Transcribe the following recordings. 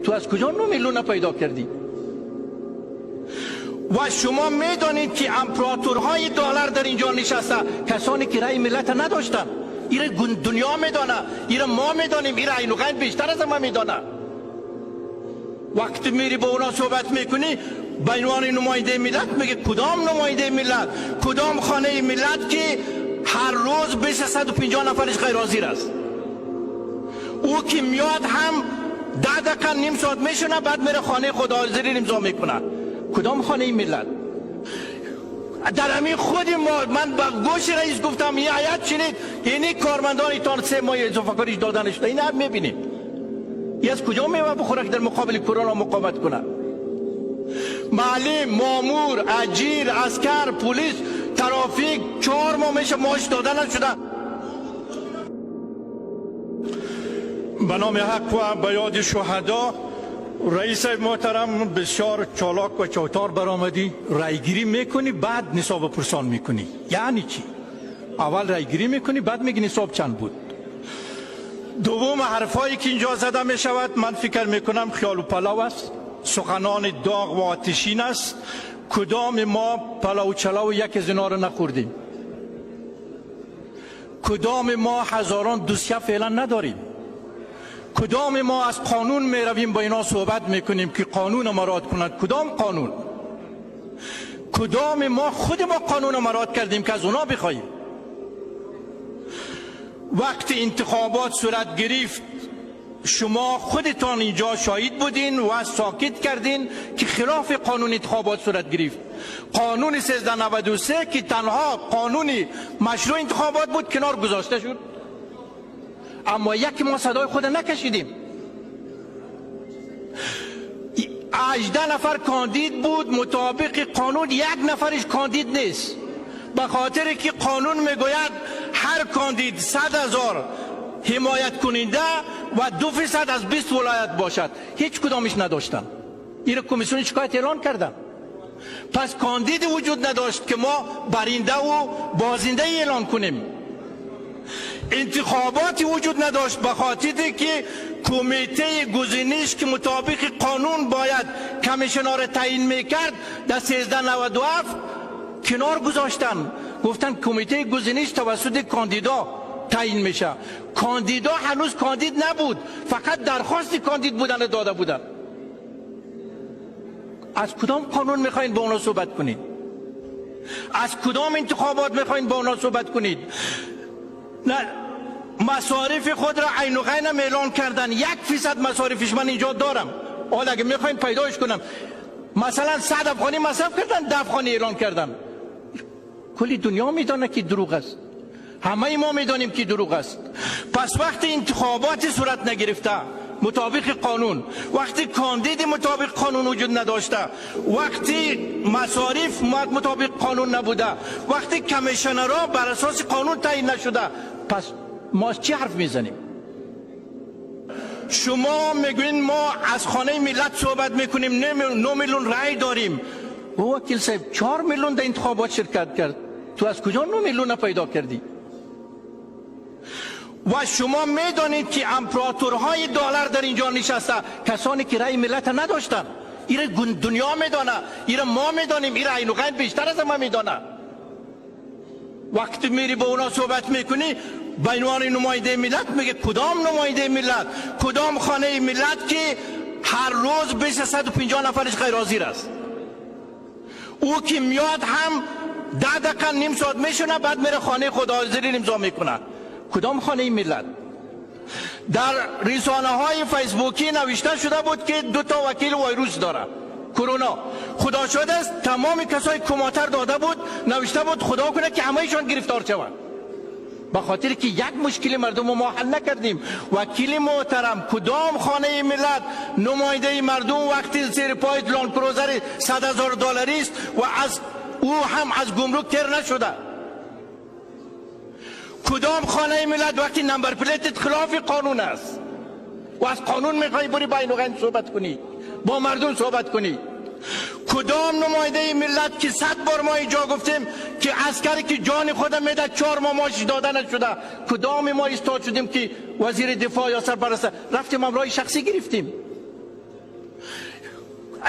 تو از کجا 9 میلیون پیدا کردی؟ و شما میدانید که امپراتورهای دلار در اینجا نشسته، کسانی که رأی ملت نداشتن. ایره دنیا میدانه، ایره ما میدانیم، ایره عین و غین بیشتر از ما میدانه. وقتی میری با اونا صحبت میکنی به عنوان نماینده ملت، میگه کدام نماینده ملت؟ کدام خانه ملت که هر روز 250 نفرش غیر حاضر است؟ او که میاد هم 10 دقیقه نیم ساعت میشونه، بعد میره خانه خود حاضری امضا میکنه. کدام خانه ملت؟ در همین خود ما، من با گوش رئیس گفتم این آیت شنید، یعنی کارمندان تان 3 ماه اضافه کاریش دادنش، این هم میبینیم این از کجا میوه بخوره که در مقابل کرونا مقاومت کنه؟ معلم، مامور، اجیر، عسکر، پلیس، ترافیک 4 ماه میشه معاش دادن نشده. به نام حق و به یاد شهدا، رئیس محترم بسیار چالاک و چوتار برآمدی. رایگیری میکنی بعد نصاب پرسان میکنی، یعنی چی؟ اول رایگیری میکنی بعد میگی نصاب چند بود. دوم، حرفایی که اینجا زده میشود من فکر میکنم خیال و پلو است، سخنان داغ و آتشین است. کدام ما پلو چلو یک از اینا رو نخوردیم؟ کدام ما هزاران دوسیه فعلا نداریم؟ کدام ما از قانون می رویم با اینا صحبت میکنیم که قانون ما رعایت کنند؟ کدام قانون؟ کدام ما خود ما قانون ما رعایت کردیم که از اونا بخوایم؟ وقتی انتخابات صورت گرفت شما خودتان اینجا شاهد بودین و ساکت کردین که خلاف قانون انتخابات صورت گرفت. قانون 1393 که تنها قانون مشروع انتخابات بود کنار گذاشته شد، اما یک ما صدای خود نکشیدیم. 18 نفر کاندید بود مطابق قانون، 1 نفرش کاندید نیست، به خاطر که قانون میگوید هر کاندید 100,000 حمایت کننده و 2% از 20 ولایت باشد. هیچ کدامش نداشتن. این کمیسیون شکایت اعلان کردن. پس کاندید وجود نداشت که ما برنده و بازنده اعلان کنیم. انتخاباتی وجود نداشت به خاطر که کمیته گزینش که مطابق قانون باید کمیشنر را تعیین میکرد در 1397 کنار گذاشتن. گفتن کمیته گزینش توسط کاندیدا تعیین میشه. کاندیدا هنوز کاندید نبود، فقط درخواست کاندید بودن داده بودن. از کدام قانون میخواین با اونا صحبت کنید؟ از کدام انتخابات میخواین با اونا صحبت کنید؟ نه، مصارف خود را عین و غین اعلان کردن. 1% مصارفش من اینجا دارم. حالا اگه میخواین پیداش کنم، مثلا 100 افغانی مصرف کردن، 10 افغانی اعلان کردن. کلی دنیا میدانه که دروغ است، همه ما میدانیم که دروغ است. پس وقتی انتخابات صورت نگرفته مطابق قانون، وقتی کاندید مطابق قانون وجود نداشته، وقتی مصارف مطابق قانون نبوده، وقتی کمیشنرها بر اساس قانون تعیین نشده، پس ما چی حرف میزنیم؟ شما میگوین ما از خانه ملت صحبت میکنیم، 9 میلیون رای داریم. وکیل صاحب 4 میلیون در انتخابات شرکت کرد، تو از کجا 9 میلیون پیدا کردی؟ و شما میدانید که امپراتورهای دلار در اینجا نشسته، کسانی که رأی ملت نداشتن. ایره دنیا میدانه، ایره ما میدانیم، ایره عین و غین بیشتر از ما میدانه. وقتی میری با اونا صحبت میکنی به عنوان نماینده ملت، میگه کدام نماینده ملت؟ کدام خانه ملت که هر روز 250 نفرش غیر حاضر است؟ او که میاد هم 10 دقیقه نیم ساعت میشونه، بعد میره خانه خود حاضری امضا میکنه. کدام خانه ملت؟ در رسانه های فیسبوکی نوشته شده بود که 2 تا وکیل ویروس داره کرونا. خدا شده است تمام کسای کماتر داده بود، نوشته بود خدا کنه که همهشان گرفتار شوند. به خاطر که یک مشکل مردم ما حل نکردیم. وکیل محترم، کدام خانه ملت نماینده مردم وقتی زیر پای لند کروزر 100,000 دلاری است و از او هم از گمرک تر نشده؟ کدام خانه ملت وقتی نمبر پلیتت خلاف قانون است و از قانون میخوای بری بین و غین صحبت کنی، با مردم صحبت کنی؟ کدام نماینده ملت که 100 بار ما اینجا گفتیم که عسکری که جان خود میده 4 ماه معاش داده نشده، کدام ما ایستاد شدیم که وزیر دفاع یا سرپرست رفتیم امرای شخصی گرفتیم؟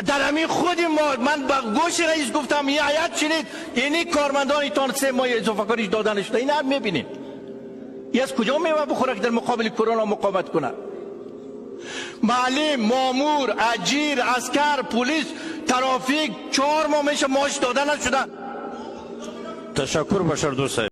در همین خود ما، من با گوش رئیس گفتم یه آیت شنید اینی کارمندان ایتان 3 ماه اضافه کاریش دادن شده. این هم میبینیم این از کجا میوه بخوره که در مقابل کرونا مقاومت کنه؟ معلم، مامور، اجیر، عسکر، پلیس، ترافیک 4 ماه میشه معاش دادن نشده. تشکر بشار دوست.